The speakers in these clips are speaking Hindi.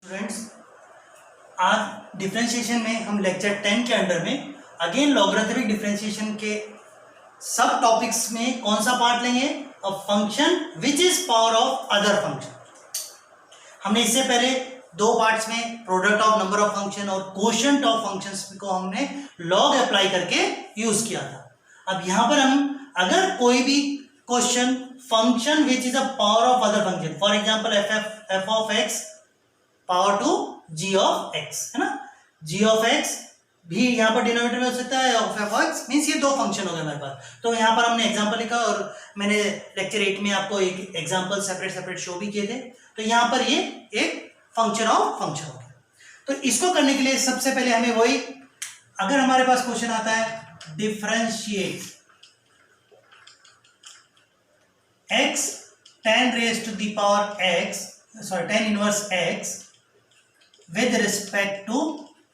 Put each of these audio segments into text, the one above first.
स्टूडेंट्स, आज डिफरेंशिएशन में हम लेक्चर 10 के अंडर में अगेन लॉगरिथमिक डिफरेंशिएशन के सब टॉपिक्स में कौन सा पार्ट लेंगे? अ function which is power of other function. हमने इससे पहले दो पार्ट्स में product of number of function और कोशेंट ऑफ फंक्शंस को हमने लॉग अप्लाई करके यूज किया था। अब यहां पर हम अगर कोई भी question function which is a power of other function, for example f of x power to g of x, है ना, जी ऑफ एक्स भी यहाँ पर डिनोमिनेटर में हो सकता है, ऑफ एफ एक्स मींस ये दो फंक्शन हो गए हमारे पास। तो यहाँ पर हमने एग्जांपल लिखा और मैंने लेक्चर 8 में आपको एक एग्जांपल सेपरेट शो भी किए थे। तो यहाँ पर ये एक फंक्शन ऑफ फंक्शन हो गया। तो इसको करने के लिए सबसे पहले हमें वही, अगर हमारे पास क्वेश्चन आता है differentiate x tan raised to the power x, tan inverse x with respect to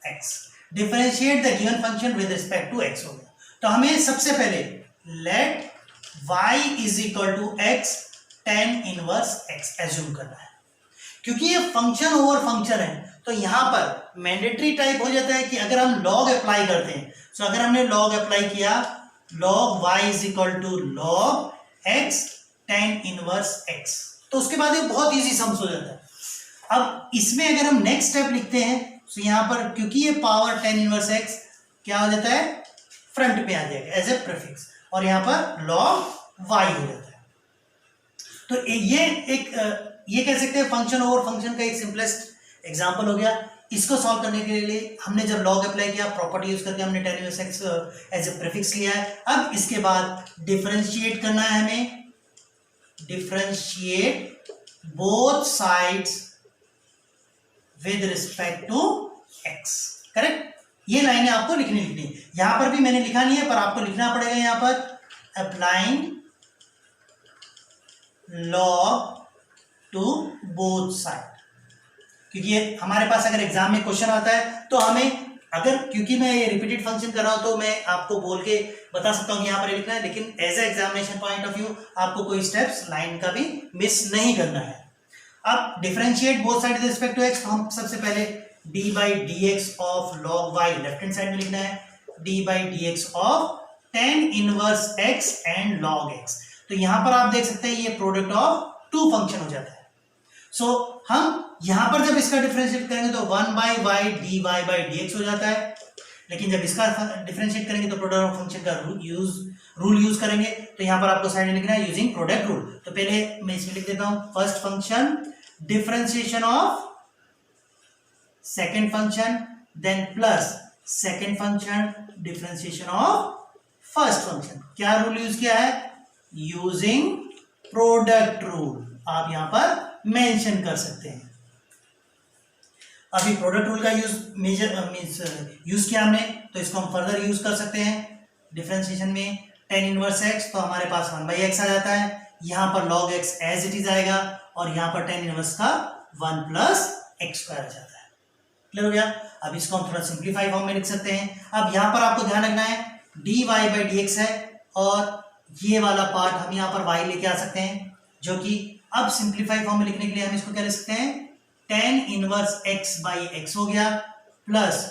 x, differentiate the given function with respect to x हो गया। तो हमें सबसे पहले let y is equal to x tan inverse x assume करना है, क्योंकि ये फंक्शन ओवर फंक्शन है। तो यहां पर मैंडेटरी टाइप हो जाता है कि अगर हम लॉग अप्लाई करते हैं, तो अगर हमने लॉग अप्लाई किया log y is equal to log x tan inverse x, तो उसके बाद ये बहुत इजी सम्स हो जाता है। अब इसमें अगर हम नेक्स्ट स्टेप लिखते हैं तो यहां पर क्योंकि ये पावर tan इनवर्स x क्या हो जाता है, फ्रंट पे आ जाएगा एज ए प्रीफिक्स, और यहां पर log y हो जाता है। तो ये कह सकते हैं फंक्शन ओवर फंक्शन का एक सिंपलेस्ट एग्जांपल हो गया। इसको सॉल्व करने के लिए हमने जब लॉग अप्लाई किया, प्रॉपर्टी यूज करके हमने tan inverse x as a prefix लिया है। अब इसके बाद डिफरेंशिएट करना है हमें, differentiate both sides with respect to x, correct. ये लाइनें आपको लिखनी यहां पर भी मैंने लिखा नहीं है, पर आपको लिखना पड़ेगा यहां पर applying log to both side, क्योंकि ये हमारे पास अगर एग्जाम में क्वेश्चन आता है तो हमें, अगर क्योंकि मैं ये रिपीटेड फंक्शन कर रहा हूं तो मैं आपको बोल के बता सकता हूं कि यहां पर लिखना है, लेकिन as a examination point of view आपको कोई स्टेप्स लाइन का भी मिस नहीं करना है। अब differentiate both side with respect to x, तो हम सबसे पहले d by D x of log y left hand side में लिखना है, d by D x of tan inverse x and log x। तो यहां पर आप देख सकते हैं ये प्रोडक्ट ऑफ टू फंक्शन हो जाता है। सो हम यहां पर जब इसका डिफरेंशिएट करेंगे तो 1 by y d Y by D x हो जाता है, लेकिन जब इसका डिफरेंशिएट करेंगे तो प्रोडक्ट ऑफ फंक्शन का रूल यूज करेंगे। तो यहां पर आपको साइड में लिखना है यूजिंग प्रोडक्ट रूल। तो पहले मैं इसमें लिख देता हूं first function differentiation of second function, then plus second function differentiation of first function. क्या रूल यूज किया है? यूजिंग प्रोडक्ट रूल आप यहां पर मेंशन कर सकते हैं। अभी प्रोडक्ट रूल का यूज किया हमने, तो इसको हम फर्दर यूज कर सकते हैं डिफरेंशिएशन में। tan इनवर्स x तो हमारे पास 1 बाई x आ जाता है, यहां पर log x as it is आएगा, और यहां पर tan इनवर्स का 1 प्लस एक्स स्क्वायर आ जाता है। क्लियर हो गया? अब इसको हम थोड़ा सिंप्लीफाई फॉर्म में लिख सकते हैं। अब यहां पर आपको ध्यान रखना है dy बाई dx है, और ये वाला पार्ट हम यहां पर y लेके आ सकते हैं, जो कि अब सिंप्लीफाई फॉर्म में लिखने के लिए हम इसको क्या लिख सकते हैं, tan inverse x by x हो गया, plus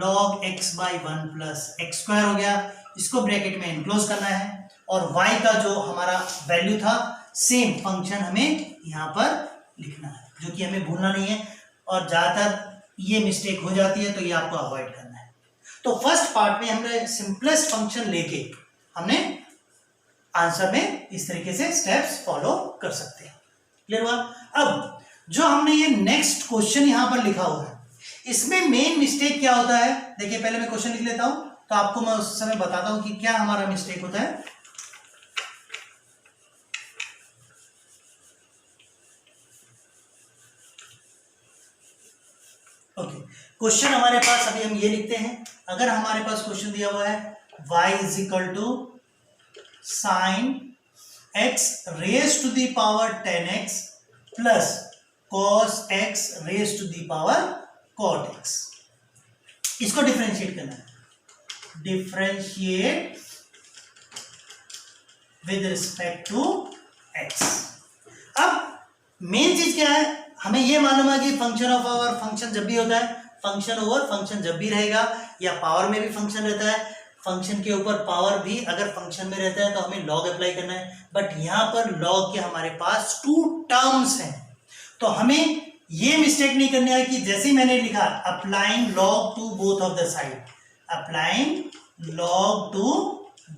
log x by 1 plus x square हो गया। इसको ब्रैकेट में एनक्लोज करना है, और y का जो हमारा वैल्यू था सेम फंक्शन हमें यहां पर लिखना है, जो कि हमें भूलना नहीं है, और ज्यादातर ये मिस्टेक हो जाती है, तो ये आपको अवॉइड करना है। तो फर्स्ट पार्ट में हमने सिंपलेस्ट फंक्शन लेके हमने आंसर में इस तरीके से स्टेप्स फॉलो कर सकते हैं। क्लियर हुआ? अब जो हमने ये नेक्स्ट क्वेश्चन यहां पर लिखा हुआ है, इसमें मेन मिस्टेक क्या होता है, देखिए पहले मैं क्वेश्चन लिख लेता हूं, तो आपको मैं उस समय बताता हूं कि क्या हमारा मिस्टेक होता है। ओके, क्वेश्चन हमारे पास अभी हम ये लिखते हैं। अगर हमारे पास क्वेश्चन दिया हुआ है y is equal to sine x raise to the power 10x plus cos x raise to the power cot x, इसको डिफरेंशिएट करना है। Differentiate with respect to x। अब मेन चीज क्या है, हमें ये मालूम है कि फंक्शन ऑफ पावर फंक्शन जब भी होता है, फंक्शन ओवर फंक्शन जब भी रहेगा, या पावर में भी फंक्शन रहता है, फंक्शन के ऊपर पावर भी अगर फंक्शन में रहता है तो हमें लॉग अप्लाई करना है। बट यहाँ पर लॉग के हमारे पास 2 टर्म्स हैं, तो हमें ये मिस्टेक नहीं करनी है कि जैसे ही मैंने लिखा applying log to both of the side, applying log to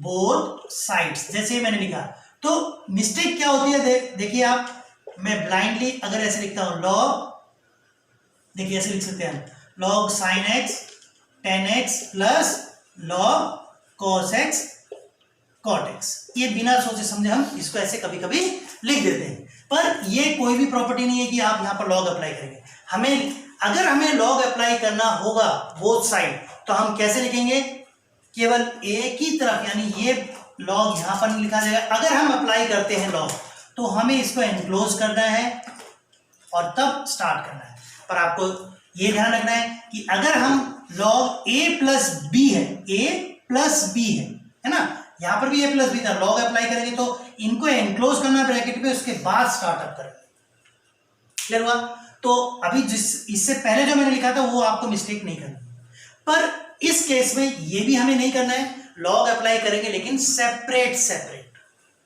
both sides, जैसे ही मैंने लिखा तो मिस्टेक क्या होती है, देखिए आप, मैं ब्लाइंडली अगर ऐसे लिखता हूं लॉग, देखिए ऐसे लिख सकते हैं log sine x tan x plus log cos x cot x, ये बिना सोचे समझे हम इसको ऐसे कभी कभी लिख देते हैं, पर ये कोई भी प्रॉपर्टी नहीं है कि आप यहां पर लॉग अप्लाई करेंगे। हमें अगर हमें लॉग अप्लाई करना होगा बोथ साइड तो हम कैसे लिखेंगे, केवल एक ही तरफ, यानी ये लॉग यहां पर नहीं लिखा जाएगा। अगर हम अप्लाई करते हैं लॉग तो हमें इसको एनक्लोज करना है और तब स्टार्ट करना है। पर आपको ये ध्यान रखना है कि अगर हम लॉग a प्लस बी है, a प्लस बी है ना, यहां पर भी a प्लस बी था, लॉग अप्लाई करेंगे तो इनको एनक्लोज करना ब्रैकेट पे, उसके बाद स्टार्टअप करेंगे। क्लियर हुआ? तो अभी इससे पहले जो मैंने लिखा था वो आपको मिस्टेक नहीं करना, पर इस केस में ये भी हमें नहीं करना है, लॉग अप्लाई करेंगे लेकिन सेपरेट सेपरेट।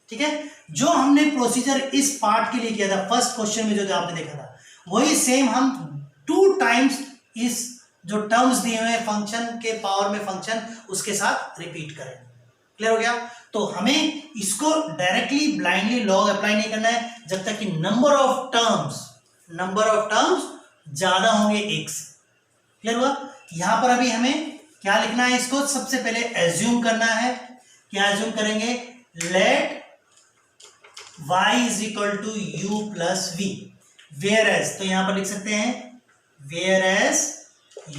ठीक है, जो हमने प्रोसीजर इस पार्ट के लिए किया था फर्स्ट क्वेश्चन में जो आपने देखा था, वही सेम हम 2 टाइम्स इस जो टर्म्स दिए हुए फंक्शन के पावर में फंक्शन उसके साथ रिपीट करें। क्लियर हो गया? तो हमें इसको डायरेक्टली ब्लाइंडली लॉग अप्लाई नहीं करना है जब तक कि नंबर ऑफ टर्म्स ज्यादा होंगे एक से। क्लियर हुआ? यहां पर अभी हमें क्या लिखना है, इसको सबसे पहले एज्यूम करना है। क्या एज्यूम करेंगे, let y is equal to u plus v, where as, तो यहां पर लिख सकते हैं where as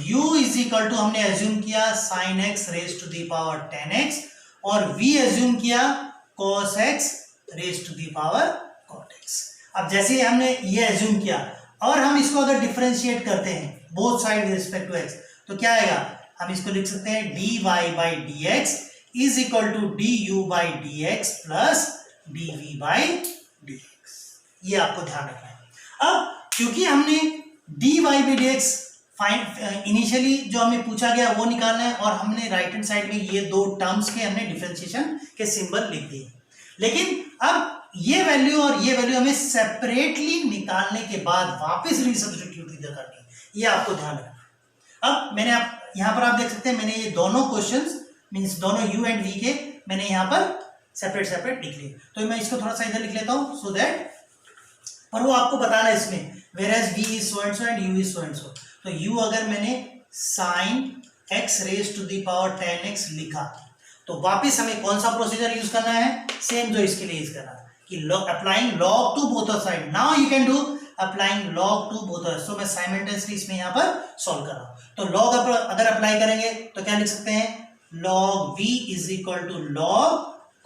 u is equal to, हमने एज्यूम किया sine x raise to the power 10x और v एज्यूम किया cos x raise to the power cot x। अब जैसे हमने ये एज्यूम किया और हम इसको अगर डिफरेंशिएट करते हैं both side with respect to x तो क्या आएगा, हम इसको लिख सकते हैं dy by D x is equal to d you by D x plus dv by dx। ये आपको ध्यान रखना है। अब क्योंकि हमने dy बाई dx इनिशियली जो हमें पूछा गया वो निकालना है और हमने राइट हैंड साइड में ये 2 टर्म्स के हमने डिफरेंशिएशन के सिंबल लिख दिए, लेकिन अब ये वैल्यू और ये वैल्यू हमें सेपरेटली निकालने के बाद वापस रीसब्स्टिट्यूट इधर करनी है, ये आपको ध्यान रखना है। अब मैंने यहां पर आप देख सकते हैं मैंने ये दोनों क्वेश्चंस मींस दोनों u एंड v के मैंने यहां पर सेपरेट लिख लिए, तो मैं इसको थोड़ा सा इधर लिख लेता हूं सो दैट, और वो आपको बताना है इसमें whereas v is so and so and u is so and so। तो u अगर मैंने sin x raise to the power 10x लिखा तो वापस हमें कौन सा प्रोसीजर यूज करना है, सेम जो इसके लिए यूज करना है कि applying log to both of side. Now you can do applying log to both of, so मैं साइमल्टेनियसली इसमें यहां पर सॉल्व कर रहा हूं। तो log अगर अप्लाई करेंगे तो क्या लिख सकते हैं, log v is equal to log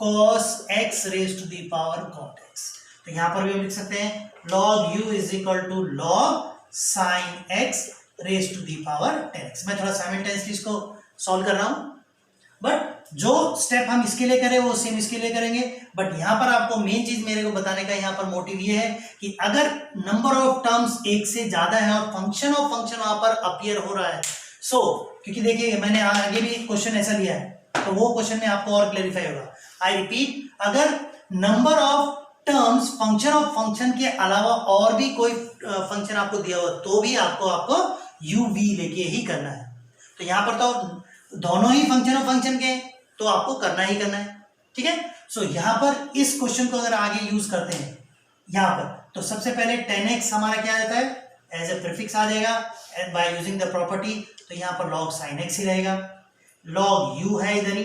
cos x raise to the power cot x। तो यहां पर भी हम लिख सकते हैं log u is equal to log sin x raise to the power 10x। मैं थोड़ा साइमल्टेनियसली इसको सॉल्व कर रहा हूं, बट जो स्टेप हम इसके लिए करें वो सेम इसके लिए करेंगे। बट यहां पर आपको मेन चीज मेरे को बताने का यहां पर मोटिव ये है कि अगर नंबर ऑफ टर्म्स एक से ज्यादा है और फंक्शन ऑफ फंक्शन वहां पर अपीयर हो रहा है, सो क्योंकि देखिए मैंने आगे भी क्वेश्चन ऐसा लिया है तो वो क्वेश्चन में आपको और क्लेरिफाई होगा। आई रिपीट, अगर number of terms function of function के अलावा और भी कोई फंक्शन आपको दिया हो तो भी आपको u v लेके ही करना है। तो यहां पर तो दोनों ही फंक्शन ऑफ फंक्शन के तो आपको करना ही करना है। ठीक है, सो यहां पर इस क्वेश्चन को अगर आगे यूज करते हैं यहां पर, तो सबसे पहले 10x हमारा क्या आता है एज ए प्रीफिक्स आ जाएगा बाय यूजिंग द प्रॉपर्टी, तो यहां पर log sin x ही रहेगा, log u है इधर ही,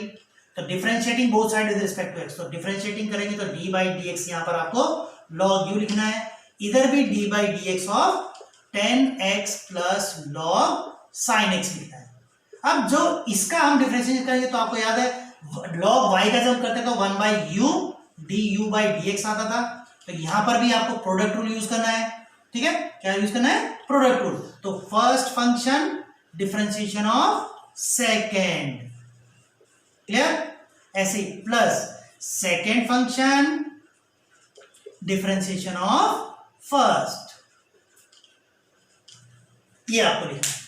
तो differentiating both side with respect to x, तो डिफरेंशिएटिंग करेंगे तो d बाई dx यहां पर आपको log u लिखना है, इधर भी d by dx of 10x plus log sin x लिखना है। अब जो इसका हम डिफरेंशिएट करेंगे तो आपको याद है log y का जब करते तो 1 by u du by dx आता था, तो यहां पर भी आपको प्रोडक्ट रूल यूज करना है। ठीक है, क्या यूज करना है, प्रोडक्ट रूल। तो first function differentiation of second, clear, ऐसे plus second function differentiation of first, ये आपको लिखना है।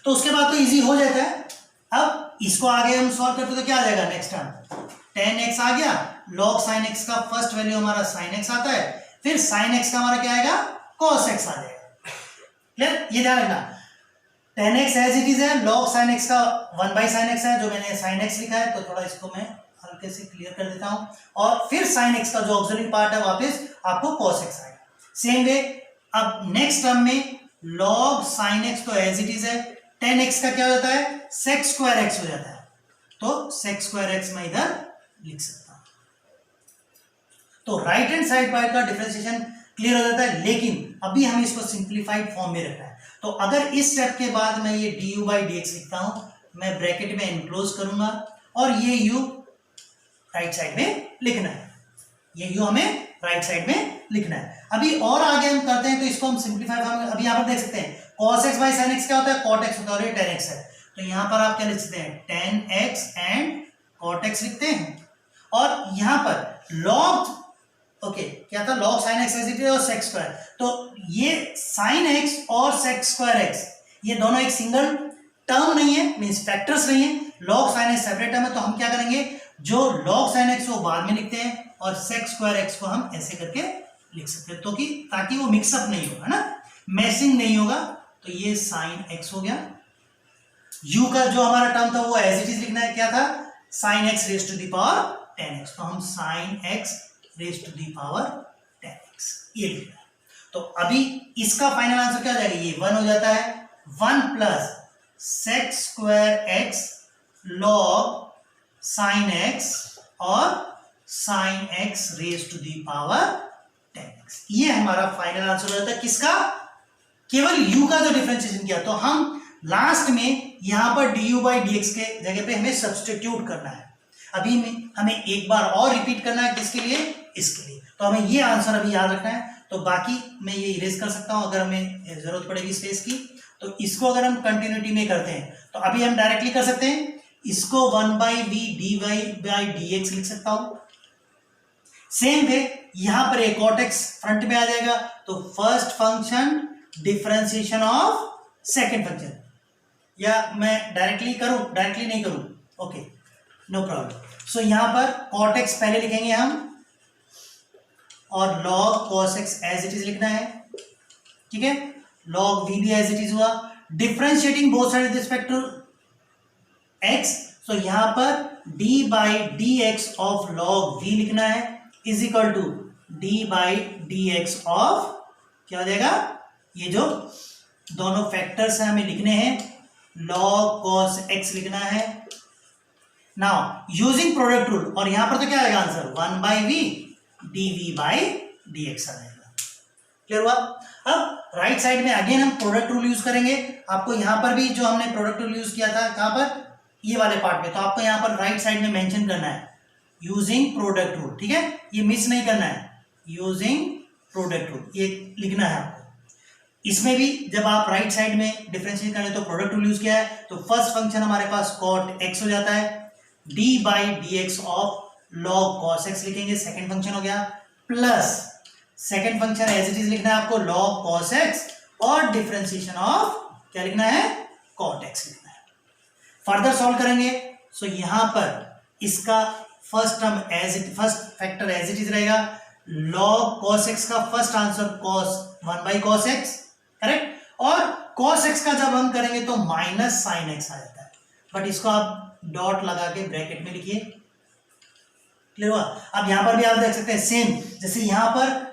तो उसके बाद तो इजी हो जाता है। अब इसको आगे हम सॉल्व करते तो क्या आ जाएगा नेक्स्ट टर्म, tan x आ गया, log sin x का फर्स्ट वैल्यू हमारा sin x आता है, फिर sin x का हमारा क्या आएगा cos x आ जाएगा। क्लियर, ये ध्यान रखना, tan x as it is है, log sin x का 1/sin x है, जो मैंने sin x लिखा है, तो थोड़ा इसको मैं हल्के से क्लियर कर देता हूं, और फिर sin x का जो ऑक्सिलरी पार्ट है वापस आपको cos x आएगा। सेम वे अब नेक्स्ट टर्म में log sin x तो एज इट इज है, tan x का क्या हो जाता है sec स्क्वायर x हो जाता है, तो sec स्क्वायर x मैं इधर लिख सकता हूं। तो राइट हैंड साइड पार्ट का डिफरेंशिएशन क्लियर हो जाता है, लेकिन अभी हमें इसको सिंप्लीफाइड फॉर्म में रखना है। तो अगर इस स्टेप के बाद मैं ये du by dx लिखता हूं, मैं ब्रैकेट में एनक्लोज करूंगा और ये u राइट साइड में लिखना है, ये u हमें राइट साइड में लिखना है। अभी और आगे हम करते हैं तो इसको हम सिंप्लीफाई फॉर्म में, अभी यहां पर देख सकते हैं cos x by sin x क्या होता है, cot x होता है, और ये tan x है, तो यहां पर आप क्या लिख सकते हैं tan x and cot x लिखते हैं, और यहां पर log ओके क्या था log sin x as it is और sec स्क्वायर, तो ये sin x और sec स्क्वायर x ये दोनों एक सिंगल टर्म नहीं है, मींस फैक्टर्स नहीं है, log sin x separate term है, तो हम क्या करेंगे जो log sin x वो बाद में लिखते हैं और sec स्क्वायर x को हम ऐसे करके लिख सकते हैं, तो कि ताकि वो मिक्सअप नहीं होगा, है ना, मैचिंग नहीं होगा। तो ये sin x हो गया, u का जो हमारा टर्म था वो एज इट इज लिखना है, क्या था sin x raise to the power tan x, तो हम sin x raise to the power tan x ये लिखना है। तो अभी इसका फाइनल आंसर क्या हो जाएगा, ये 1 हो जाता है, 1 plus sec square x log sin x और sin x raise to the power tan x, ये हमारा फाइनल आंसर हो जाता है किसका, केवल u का जो डिफरेंशिएशन किया। तो हम लास्ट में यहां पर du by dx के जगह पे हमें सब्स्टिट्यूट करना है, अभी में हमें एक बार और रिपीट करना है, किसके लिए, इसके लिए। तो हमें ये आंसर अभी याद रखना है, तो बाकी मैं ये इरेज कर सकता हूं अगर हमें जरूरत पड़ेगी स्पेस की। तो इसको अगर हम कंटिन्यूटी में करते हैं तो अभी हम डायरेक्टली कर सकते हैं, इसको 1/v dy by dx लिख सकता हूं। सेम वे यहां पर एक cot x फ्रंट में आ जाएगा, तो first function differentiation of second function, या मैं डायरेक्टली करूं, डायरेक्टली नहीं करूं, ओके नो प्रॉब्लम। सो यहां पर cot x पहले लिखेंगे हम और log cos x as it is लिखना है, ठीक है, log v भी एज इट इज हुआ, differentiating both side with respect to x, so यहां पर d by dx of log v लिखना है is equal to d by dx of क्या हो जाएगा, ये जो दोनों फैक्टर्स हैं हमें लिखने हैं, log cos x लिखना है। नाउ यूजिंग प्रोडक्ट रूल, और यहां पर तो क्या आएगा answer 1/v dv by dx आ जाएगा। क्लियर हुआ। अब राइट साइड में अगेन हम प्रोडक्ट रूल यूज करेंगे, आपको यहां पर भी जो हमने प्रोडक्ट रूल यूज किया था कहां पर, ये वाले पार्ट में, तो आपको यहां पर राइट साइड में मेंशन करना है यूजिंग प्रोडक्ट रूल, ठीक है, ये मिस नहीं करना है, यूजिंग प्रोडक्ट रूल ये लिखना है आपको। इसमें भी जब आप राइट साइड में डिफरेंशिएट करें तो प्रोडक्ट रूल यूज किया है, तो फर्स्ट फंक्शन हमारे पास cot x हो जाता है, d by dx of log cos x लिखेंगे, सेकंड फंक्शन हो गया, plus second function as it is लिखना है आपको log cos x और डिफरेंशिएशन ऑफ क्या लिखना है cot x लिखना है। फर्दर सॉल्व करेंगे, सो यहां पर इसका first term first factor as it is रहेगा, log cos x का first answer cos 1/cos x, correct, और cos x का जब हम करेंगे तो माइनस sin x आ जाता है, बट इसको आप डॉट लगा के ब्रैकेट में लिखिए। क्लियर हुआ। अब यहां पर भी आप देख सकते हैं सेम, जैसे यहां पर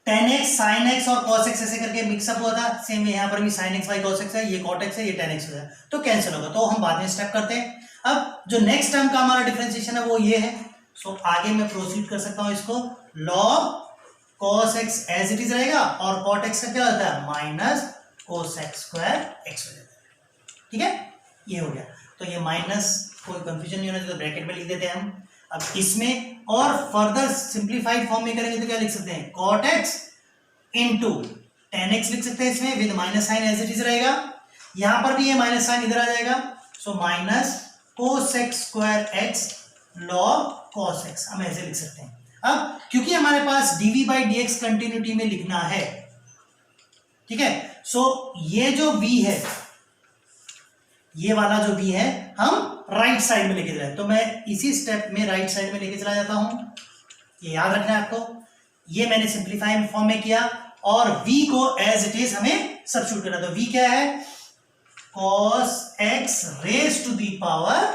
tan x sin x और cos x ऐसे करके मिक्सअप हुआ था, सेम यहां पर भी sin x by cos x है, ये cot x है, ये tan x हो जाए तो कैंसिल होगा, तो हम बाद में स्टेप करते हैं। अब जो नेक्स्ट टर्म का हमारा डिफरेंशिएशन है वो ये है, सो आगे मैं प्रोसीड कर सकता हूं इसको, log cos x as it is रहेगा और cot x का क्या होता है minus cos x square x हो जाता है, ठीक है, ये हो गया। तो ये माइनस, कोई कंफ्यूजन नहीं होना चाहिए, तो ब्रैकेट में लिख देते हैं हम। अब इसमें और फर्दर सिंप्लीफाइड फॉर्म में करेंगे तो क्या लिख सकते हैं cot x into tan x लिख सकते हैं इसमें, with minus sine as it is रहेगा, यहां पर भी ये माइनस साइन इधर आ जाएगा, so minus cos x square x log cos x हम ऐसे लिख सकते हैं। अब क्योंकि हमारे पास dv by dx कंटिन्यूटी में लिखना है, ठीक है, सो ये जो v है, ये वाला जो v है हम राइट साइड में लेके चला, तो मैं इसी स्टेप में राइट साइड में लेके चला जाता हूं। ये याद रखना है आपको। ये मैंने सिंप्लीफाई फॉर्म में किया और v को एज इट इज हमें सब्स्टिट्यूट करना। तो v क्या है, cos x raise to the power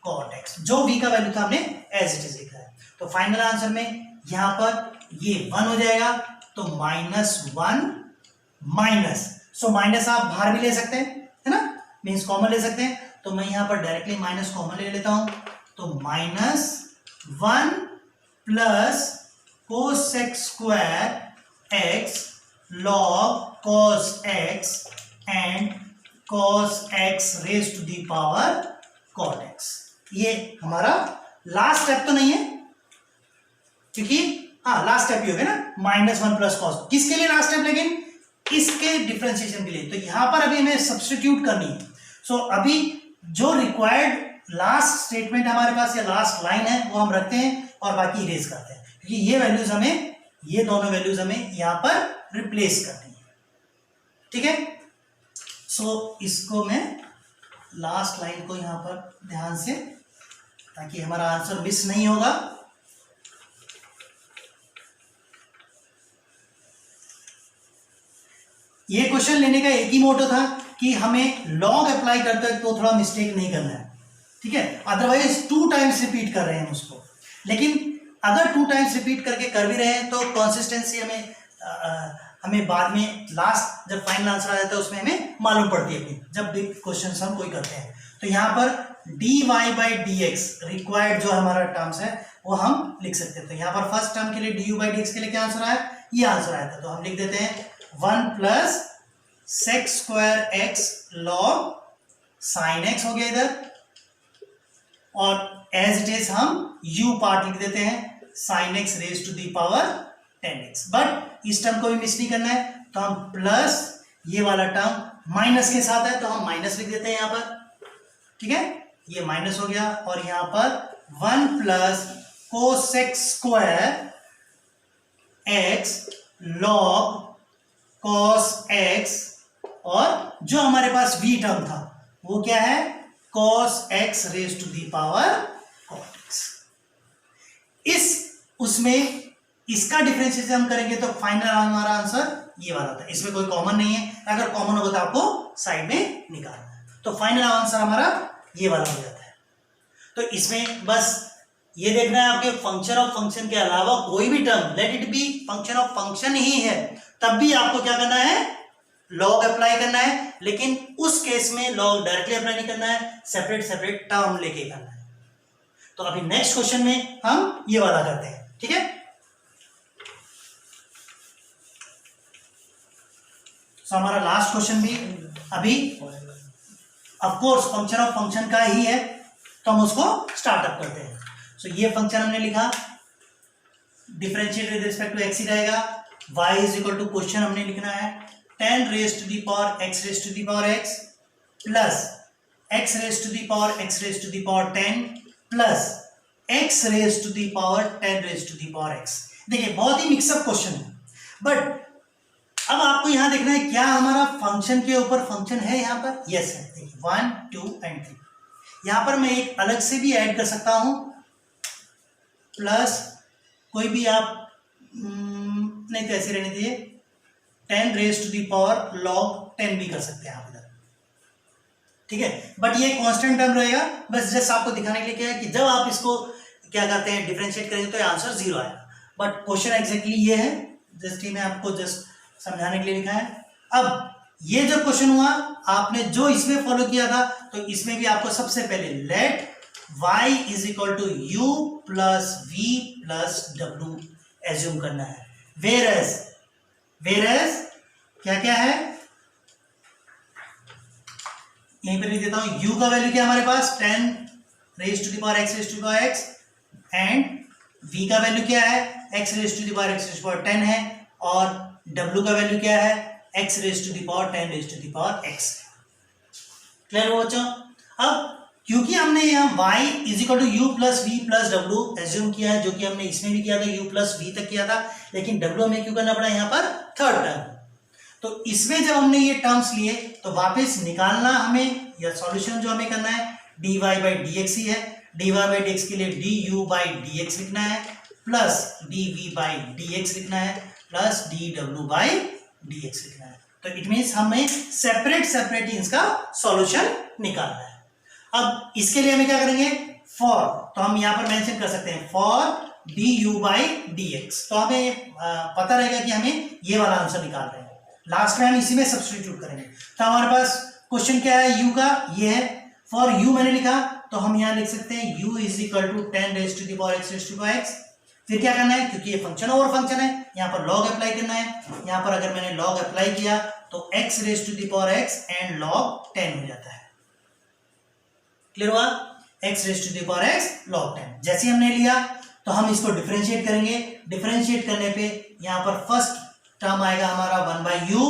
cot x, जो v का वैल्यू था हमने एज इट इज लिखा है। तो फाइनल आंसर में यहां पर ये 1 हो जाएगा, तो -1 माइनस, सो माइनस आप बाहर भी ले सकते हैं, है ना, मीन्स कॉमन ले सकते हैं। तो मैं यहां पर डायरेक्टली माइनस कॉमन ले लेता हूं, तो -1 plus cos x square x log cos x and cos x raise to the power cot x। ये हमारा लास्ट स्टेप तो नहीं है, क्योंकि हाँ लास्ट स्टेप ही हो गया ना, -1 प्लस cos। किसके लिए लास्ट स्टेप, लेकिन इसके डिफरेंशिएशन के लिए। तो यहां पर अभी हमें सब्स्टिट्यूट करनी है। सो अभी जो रिक्वायर्ड लास्ट स्टेटमेंट हमारे पास या लास्ट लाइन है वो हम रखते हैं और बाकी इरेज करते हैं, क्योंकि ये वैल्यूज हमें, ये दोनों वैल्यूज हमें यहां पर रिप्लेस करनी है। ठीक है, सो इसको मैं लास्ट लाइन को यहां पर ध्यान से, ताकि हमारा आंसर मिस नहीं होगा। ये क्वेश्चन लेने का एक ही मोटो था कि हमें लॉग अप्लाई करते हैं तो थोड़ा मिस्टेक नहीं करना है, ठीक है, अदरवाइज 2 टाइम्स रिपीट कर रहे हैं हम उसको। लेकिन अगर 2 टाइम्स रिपीट करके कर भी रहे हैं तो कंसिस्टेंसी हमें बाद में लास्ट जब फाइनल आंसर आ जाता है उसमें हमें मालूम पड़ती है जब भी क्वेश्चन हम कोई करते हैं। तो यहाँ पर dy/dx रिक्वायर्ड जो हमारा टर्म्स है वो हम लिख सकते हैं। तो यहाँ पर फर्स्ट टर्म के लिए du/dx के लिए क्या आंसर आया, ये आंसर आया था। तो हम लिख देते हैं 1 plus sec square x log sin x हो गया इधर, और एज इट इज हम u पार्ट लिख देते हैं sin x raise to the power 10x। But इस टर्म को भी मिस नहीं करना है, तो हम प्लस, ये वाला टर्म माइनस के साथ है तो हम माइनस लिख देते हैं यहाँ पर। ठीक है, ये माइनस हो गया, और यहाँ पर 1 plus cos square x log cos x, और जो हमारे पास v टर्म था वो क्या है, cos x raise to the power cot x। इस उसमें इसका डिफरेंशिएशन हम करेंगे तो फाइनल हमारा आंसर ये वाला था। इसमें कोई कॉमन नहीं है, अगर कॉमन होगा तो आपको साइड में निकालना है। तो फाइनल आंसर हमारा ये वाला हो जाता है। तो इसमें बस ये देखना है आपके फंक्शन ऑफ फंक्शन के अलावा कोई भी term, let it be function of function ही है, तब भी आपको क्या करना है, लॉग अप्लाई करना है। लेकिन उस केस में लॉग डायरेक्टली अप्लाई नहीं करना है, सेपरेट सेपरेट टर्म लेके करना है। तो अभी नेक्स्ट क्वेश्चन में हम ये वाला करते हैं। ठीक है, तो हमारा लास्ट क्वेश्चन भी अभी of course function of function का ही है, तो हम उसको स्टार्टअप करते हैं। सो ये फंक्शन हमने लिखा, differentiate with respect to x ही रहेगा, y is equal to question हमने लिखना है 10 raise to the power x raise to the power x plus x raise to the power x raise to the power 10 plus x raise to the power 10 raise to the power x। देखिए बहुत ही मिक्सअप क्वेश्चन है, बट अब आपको यहां देखना है क्या हमारा फंक्शन के ऊपर फंक्शन है यहाँ पर, यस है। देखिए 1 2 एंड 3, यहां पर मैं एक अलग से भी ऐड कर सकता हूं, प्लस कोई भी आप नहीं तो ऐसे रहने दीजिए, 10 raise to the power log 10 भी कर सकते हैं आप इधर। ठीक है, बट ये कांस्टेंट टर्म रहेगा, बस जस्ट आपको दिखाने के लिए क्या है कि जब आप इसको क्या करते हैं डिफरेंशिएट करेंगे तो आंसर 0 आएगा। बट क्वेश्चन एग्जैक्टली ये है, जस्ट मैं आपको जस्ट समझाने के लिए लिखा है। अब ये जो क्वेश्चन हुआ आपने जो इसमें फॉलो किया था, तो इसमें भी आपको सबसे पहले let y is equal to u plus v plus w assume करना है। वेरएज क्या क्या है, यहीं पर लिख देता हूं, u का वैल्यू क्या हमारे पास 10 raise to the power x raise to the power x, and v का वैल्यू क्या है x raise to the power x raise to the power 10 है, और w का वैल्यू क्या है x raise to the power 10 raise to the power x। Clear हो बच्चों? अब क्योंकि हमने यहाँ y is equal to u plus v plus डब्ल्यू एज्यूम किया है, जो कि हमने इसमें भी किया था, u प्लस वी तक किया था, लेकिन w हमें क्यों करना पड़ा यहाँ पर थर्ड टर्म। तो इसमें जब हमने ये टर्म्स लिए तो वापस निकालना हमें, या सॉल्यूशन जो हमें करना है dy बाई डी एक्स ही है। dy बाई डी एक्स के लिए du बाई डी एक्स लिखना है, plus dv by D x लिखना है, plus dw by D x लिखना है। तो इट मीन्स हमें सेपरेट इसका सॉल्यूशन निकालना है। अब इसके लिए हमें क्या करेंगे, फॉर, तो हम यहां पर मेंशन कर सकते हैं for du by D x, तो हमें पता रहेगा कि हमें ये वाला आंसर निकाल रहे हैं। लास्ट में हम इसी में सब्स्टिट्यूट करेंगे। तो हमारे पास क्वेश्चन क्या है, u का, ये है फॉर u मैंने लिखा, तो हम यहां लिख सकते हैं u is equal to 10 raise to the power x raise to power x। फिर क्या करना है, क्योंकि ये फंक्शन ओवर फंक्शन है, यहाँ पर log अप्लाई करना है। यहाँ पर अगर मैंने log अप्लाई किया तो x raise to the power x and log 10 हो जाता है। क्लियर हुआ, x raise to the power x log 10। जैसे हमने लिया तो हम इसको डिफरेंशिएट करेंगे। डिफरेंशिएट करने पे यहाँ पर फर्स्ट टर्म आएगा हमारा 1 by U,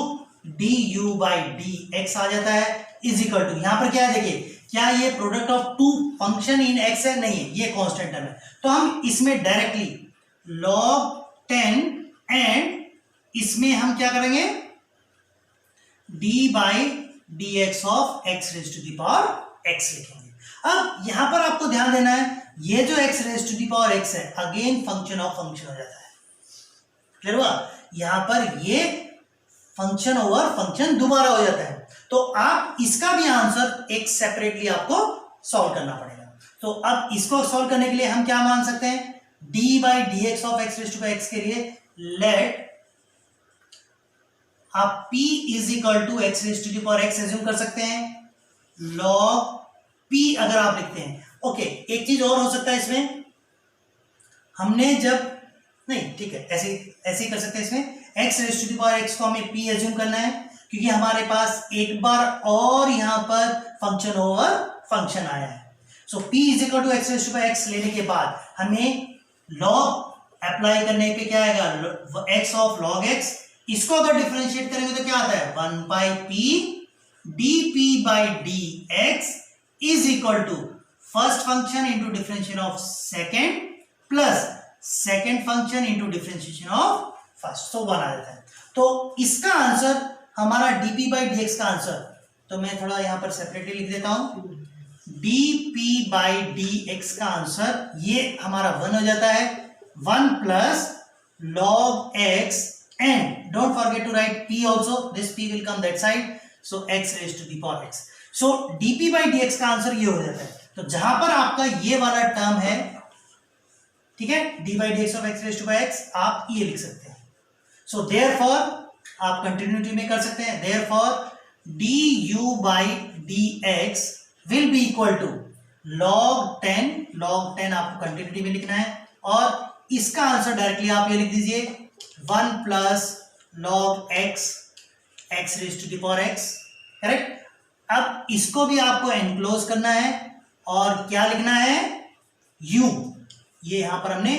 D you by D X आ जाता है, इज इक्वल टू, यहाँ पर क्या है देखिए, क्या ये product of two function in x है, नहीं है, ये कांस्टेंट टर्म है। तो हम इसमें डायरेक्टली log 10 एंड इसमें हम क्या करेंगे, d by D x of x raise to the power x लिखेंगे। अब यहां पर आपको ध्यान देना है, ये जो x raise to the power x है अगेन फंक्शन ऑफ फंक्शन हो जाता है। क्लियर हुआ, यहां पर ये फंक्शन ओवर फंक्शन दोबारा हो जाता है। तो आप इसका भी आंसर एक सेपरेटली आपको सॉल्व करना पड़ेगा। तो अब इसको सॉल्व करने के लिए हम क्या मान सकते हैं, d by D x of x raise to x के लिए लेट आप p is equal to x raise to the power x assume कर सकते हैं, log p अगर आप लिखते हैं। ओके, एक चीज और हो सकता है इसमें, हमने जब, नहीं ठीक है, ऐसे ही कर सकते हैं, इसमें x raise to the power x को हमें p एज्यूम करना है, क्योंकि हमारे पास एक बार और यहां पर फंक्शन ओवर फंक्शन आया है। So p is equal to x raise to x लेने के बाद हमें log अप्लाई करने पे क्या आएगा, x ऑफ log x, इसको अगर डिफरेंशिएट करेंगे तो क्या आता है, 1 by p dp by dx is equal to first function into differentiation of second plus second function into differentiation of first, तो 1 आ जाता है। तो इसका आंसर हमारा dp बाई dx का आंसर, तो मैं थोड़ा यहां पर सेपरेटली लिख देता हूं, dp बाई dx का आंसर ये हमारा 1 हो जाता है, 1 plus log x and don't forget to write p also, this p will come that side, so x raise to the power x। So dp by dx का आंसर ये हो जाता है। तो जहां पर आपका ये वाला टर्म है, ठीक है, d by D x of x raise to by x, आप ये लिख सकते हैं। सो देयरफॉर आप कंटिन्यूटी में कर सकते हैं, therefore d you by D x will be equal to log 10 आपको कंटिन्यूटी में लिखना है, और इसका आंसर डायरेक्टली आप ये लिख दीजिए 1 plus log x raise to the power x, correct. अब इसको भी आपको एनक्लोज करना है और क्या लिखना है, u, ये यहां पर हमने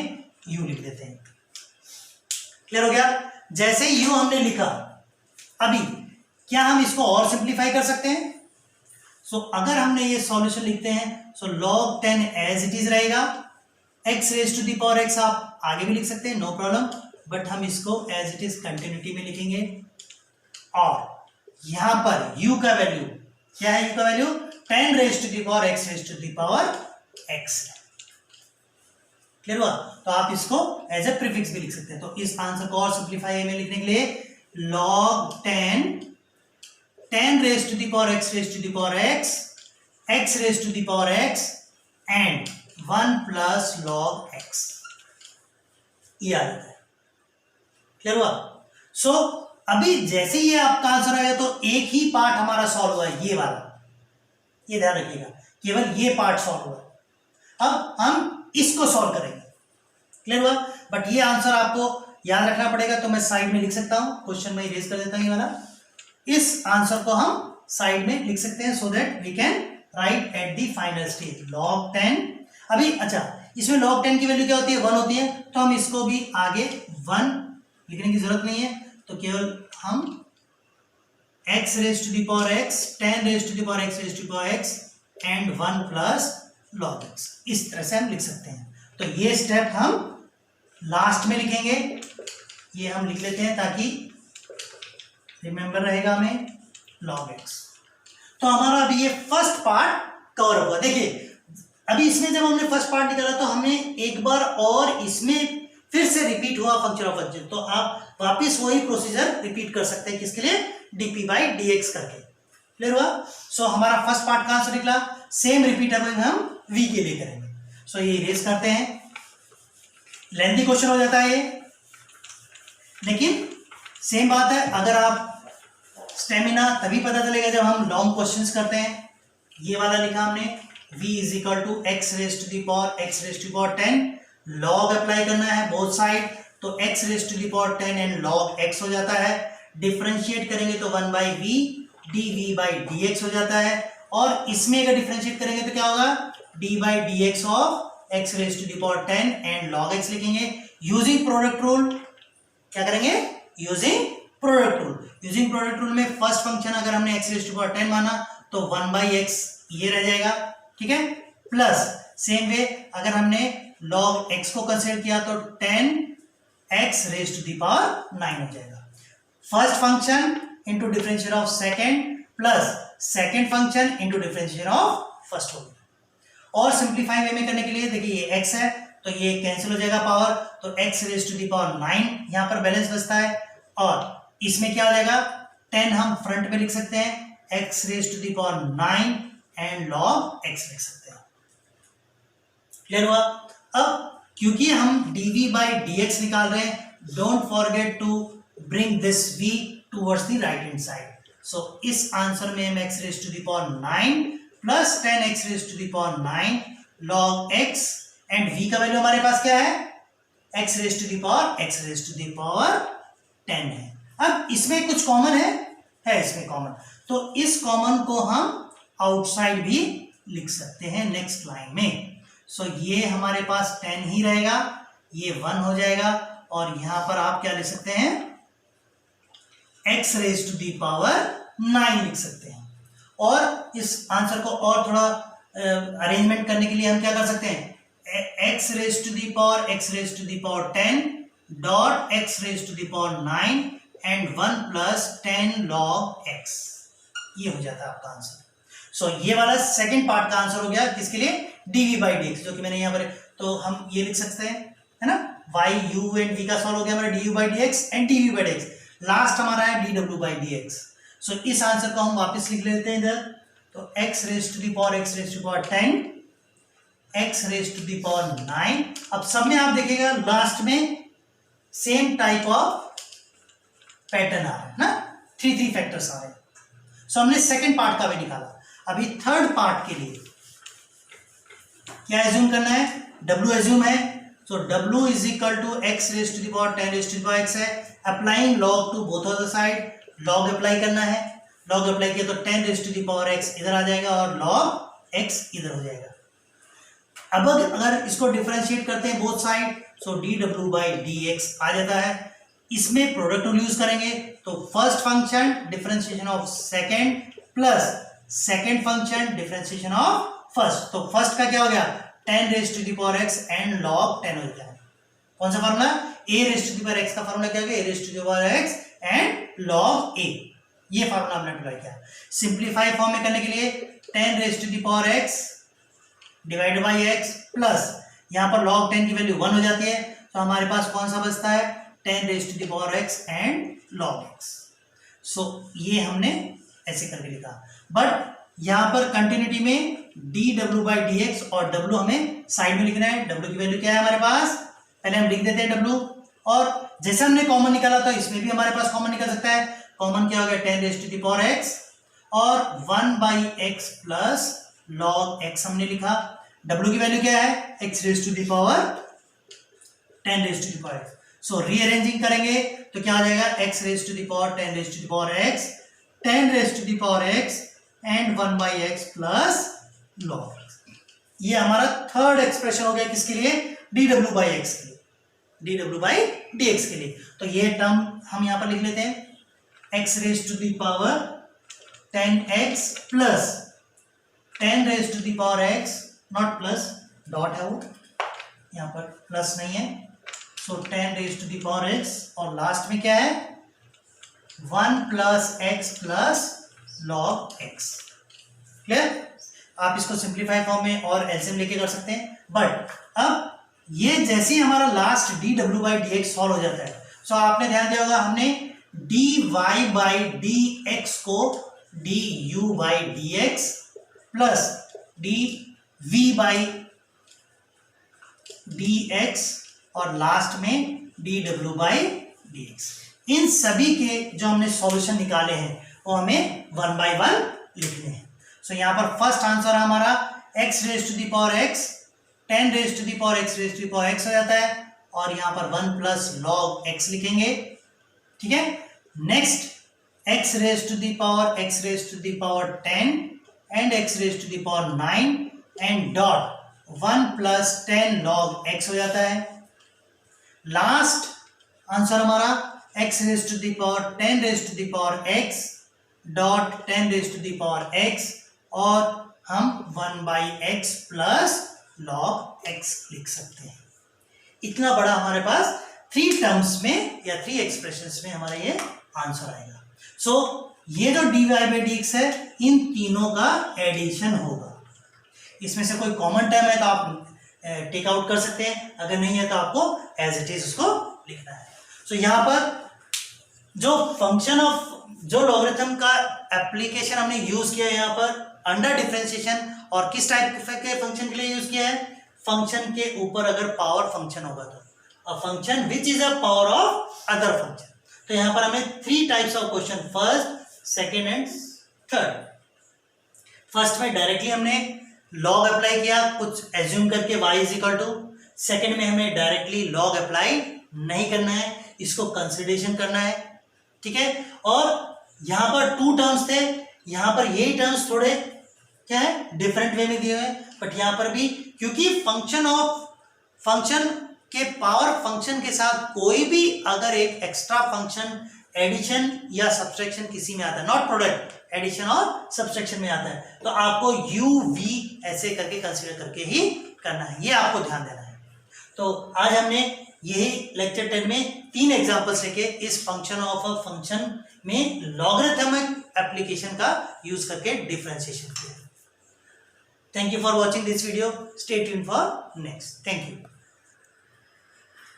u लिख देते हैं। क्लियर हो गया, जैसे u हमने लिखा, अभी क्या हम इसको और सिंप्लीफाई कर सकते हैं। सो अगर हमने ये सॉल्यूशन लिखते हैं, so log 10 as it is रहेगा, x raise to the power x आप आगे भी लिख सकते हैं, नो प्रॉब्लम, बट हम इसको एज इट इज कंटिन्यूटी में लिखेंगे। और यहां पर u का वैल्यू क्या है, u का value 10 raise to the power x raise to the power x। Clear हुआ, तो आप इसको एज ए प्रीफिक्स भी लिख सकते हैं। तो इस आंसर को और सिंप्लीफाई में लिखने के लिए log 10 raise to the power x raise to the power x raise to the power x and 1 plus log x, ये आ जाता है। क्लियर हुआ, सो अभी जैसे ये आपका आंसर आएगा तो एक ही पार्ट हमारा सॉल्व हुआ है, ये वाला, ये ध्यान रखिएगा, केवल ये पार्ट सॉल्व हुआ है। अब हम इसको सॉल्व करेंगे। क्लियर हुआ, बट ये आंसर आपको याद रखना पड़ेगा, तो मैं साइड में लिख सकता हूं, क्वेश्चन में इरेज कर देता हूं ये वाला, इस आंसर को हम साइड में लिख सकते हैं, so that we can write at the final stage log 10। अभी अच्छा, इसमें log 10 की वैल्यू क्या होती है, 1 होती है, तो हम इसको भी आगे 1 लिखने की जरूरत नहीं है, तो केवल हम x raise to the power x, 10 raise to the power x raise to the power x and 1 plus log x, इस तरह से हम लिख सकते हैं। तो ये स्टेप हम लास्ट में लिखेंगे, ये हम लिख लेते हैं ताकि रिमेंबर रहेगा हमें log x। तो हमारा अभी ये फर्स्ट पार्ट कवर हुआ। देखिए अभी इसमें जब हमने फर्स्ट पार्ट निकाला तो हमने एक बार और इसमें फिर से रिपीट हुआ फंक्शन ऑफ फंक्शन, तो आप वापस वही प्रोसीजर रिपीट कर सकते हैं, किसके लिए, dp बाई dx करके। क्लियर हुआ। सो हमारा फर्स्ट पार्ट कहां से निकला, सेम रिपीट अब हम v के लिए करेंगे। सो ये इरेज करते हैं, लेंथी क्वेश्चन हो जाता है ये, लेकिन सेम बात है, अगर आप स्टेमिना तभी पता चलेगा जब हम लॉन्ग क्वेश्चंस करते हैं। ये वाला लिखा हमने v is equal to x raise to the power x raise to the power 10, log apply करना है बोथ साइड, तो x raise to the power 10 and log x हो जाता है। डिफरेंशिएट करेंगे तो 1 by v dv by dx हो जाता है, और इसमें अगर डिफरेंशिएट करेंगे तो क्या होगा, d by dx of x raise to the power 10 and log x लिखेंगे। यूजिंग प्रोडक्ट रूल क्या करेंगे, using product rule. Using product rule में फर्स्ट फंक्शन अगर हमने x रेज टू पावर 10 माना तो 1 बाई x ये रह जाएगा, ठीक है, प्लस सेम वे अगर हमने log x को कंसीडर किया तो 10x raise to the power 9 हो जाएगा। First function into differentiation of second plus second function into differentiation of first हो गया। और सिंप्लीफाई वे में करने के लिए देखिए ये x है तो ये कैंसिल हो जाएगा पावर, तो x raise to the power 9 यहां पर बैलेंस बचता है, और इसमें क्या हो जाएगा 10 हम फ्रंट में लिख सकते हैं, x raise to the power 9 and log x लिख सकते हैं। क्लियर हुआ। अब क्योंकि हम dv बाई dx निकाल रहे हैं, don't forget to bring this v towards the right hand side. So इस आंसर में हम x raise to the power 9 plus 10x raise to the power 9 log x, and v का वैल्यू हमारे पास क्या है, x raise to the power 10 है। अब इसमें कुछ कॉमन है इसमें कॉमन, तो इस कॉमन को हम आउटसाइड भी लिख सकते हैं नेक्स्ट लाइन में। सो ये हमारे पास 10 ही रहेगा, ये 1 हो जाएगा, और यहां पर आप क्या लिख सकते हैं, x raise to the power 9 लिख सकते हैं। और इस आंसर को और थोड़ा अरेंजमेंट करने के लिए हम क्या कर सकते हैं, x raise to the power 10 dot x raise to the power 9 and 1 plus 10 log x, ये हो जाता है आपका आंसर। सो ये वाला सेकंड पार्ट का आंसर हो गया, किसके लिए, dv बाई dx, जो कि मैंने यहाँ पर, तो हम ये लिख सकते हैं, है ना, y u एंड v का सॉल्व हो गया हमारा du by dx and dv by dx, last हमारा है dw बाई dx। सो इस आंसर को हम वापस लिख लेते हैं इधर, तो x raise to the power 10 x raise to the power 9। अब सब में आप देखिएगा लास्ट में सेम टाइप ऑफ पैटर्न आ रहा है ना, 3 फैक्टर्स आ रहे हैं। सो हमने सेकंड पार्ट का भी निकाला। अभी थर्ड पार्ट के लिए क्या एज्यूम करना है, w एज्यूम है, so w is equal to x raise to the power 10 raise to the power x है, applying log to both of the side, log apply करना है, log अप्लाई किया तो 10 raise to the power x इधर आ जाएगा और log x इधर हो जाएगा। अब अगर इसको डिफरेंशिएट करते हैं both side, so dw by dx आ जाता है। इसमें प्रोडक्ट रूल यूज करेंगे, तो first function differentiation of second plus second function differentiation of first, तो फर्स्ट का क्या हो गया 10 raise to the power x and log 10 हो जाता है। कौन सा formula, a raise to the power x का फार्मूला क्या है, a raise to the power x and log a, ये फार्मूला हमने अप्लाई किया। सिंप्लीफाई फॉर्म में करने के लिए 10 raise to the power x divide by x plus यहाँ पर log 10 की वैल्यू 1 हो जाती है, तो हमारे पास कौन सा बचता है 10 raise to the power x and log x। So ये हमने ऐसे करके लिखा, बट यहां पर कंटिन्यूटी में dw बाई dx और w हमें साइड में लिखना है। w की वैल्यू क्या है हमारे पास, पहले हम लिख देते हैं w, और जैसे हमने कॉमन निकाला तो इसमें भी हमारे पास कॉमन निकल सकता है। कॉमन क्या हो गया 10 raise to the power x और 1 by x plus log x हमने लिखा। w की वैल्यू क्या है x raise to the power 10 raise to the power x। So rearranging करेंगे तो क्या आ जाएगा x raise to the power 10 raise to the power x 10 raise to the power x and 1 by x plus log x। ये हमारा थर्ड एक्सप्रेशन हो गया किसके लिए, dw बाई x के लिए, dw बाई dx के लिए। तो ये टर्म हम यहां पर लिख लेते हैं x raise to the power 10x plus 10 raise to the power x, not plus, dot है वो, यहां पर प्लस नहीं है, so 10 raise to the power x और लास्ट में क्या है 1 plus x plus log x. Clear? आप इसको सिंप्लीफाई फॉर्म में और एलसीएम लेके कर सकते हैं। बट अब ये जैसे ही हमारा last D W by D X solve हो जाता है, सो आपने ध्यान दिया होगा हमने D Y by D X को D you by D x plus D V by D X और लास्ट में D W by D X, इन सभी के जो हमने सॉल्यूशन निकाले हैं वो हमें 1 बाई 1 लिखने हैं। सो यहां पर फर्स्ट आंसर हमारा x raise to the power x 10 raise to the power x raise to the power x हो जाता है और यहां पर 1 प्लस लॉग x लिखेंगे। ठीक है, next x raise to the power x raise to the power 10 and x raise to the power 9 and dot 1 plus 10 log x हो जाता है। लास्ट आंसर हमारा x raise to the power 10 raise to the power x dot 10 raise to the power x और हम 1 by x plus log x लिख सकते हैं। इतना बड़ा हमारे पास 3 टर्म्स में या 3 एक्सप्रेशंस में हमारा ये आंसर आएगा। सो ये जो D Y by D X है इन तीनों का एडिशन होगा। इसमें से कोई कॉमन टर्म है तो आप टेक आउट कर सकते हैं, अगर नहीं है तो आपको एज इट इज उसको लिखना है। सो यहाँ पर जो फंक्शन ऑफ जो लॉगरिथम का एप्लीकेशन हमने यूज किया है यहाँ पर अंडर डिफरेंशिएशन, और किस टाइप के फंक्शन के लिए यूज किया है, फंक्शन के ऊपर अगर पावर फंक्शन होगा तो a function which is a power of other function. तो यहाँ पर हमें 3 types of question, first second and third. First में डायरेक्टली हमने लॉग अप्लाई किया कुछ एज्यूम करके y is equal to, second में हमें डायरेक्टली लॉग अप्लाई नहीं करना है, इसको कंसिडरेशन करना है। ठीक है, और यहां पर 2 टर्म्स थे, यहां पर यही टर्म्स थोड़े क्या है डिफरेंट वे में दिए हुए, बट यहां पर भी क्योंकि फंक्शन के पावर फंक्शन के साथ कोई भी अगर एक एक्स्ट्रा फंक्शन एडिशन या सब्सट्रैक्शन किसी में आता है, नॉट प्रोडक्ट, एडिशन और सब्सट्रैक्शन में आता है, तो आपको यू वी ऐसे करके कंसीडर करके ही करना है, ये आपको ध्यान देना है। तो आज हमने यही लेक्चर 10 में 3 एग्जांपल्स लेके इस फंक्शन ऑफ अ फंक्शन में लॉगरिथमिक एप्लीकेशन का यूज करके डिफरेंशिएशन किया। Thank you for watching this video, stay tuned for next. Thank you.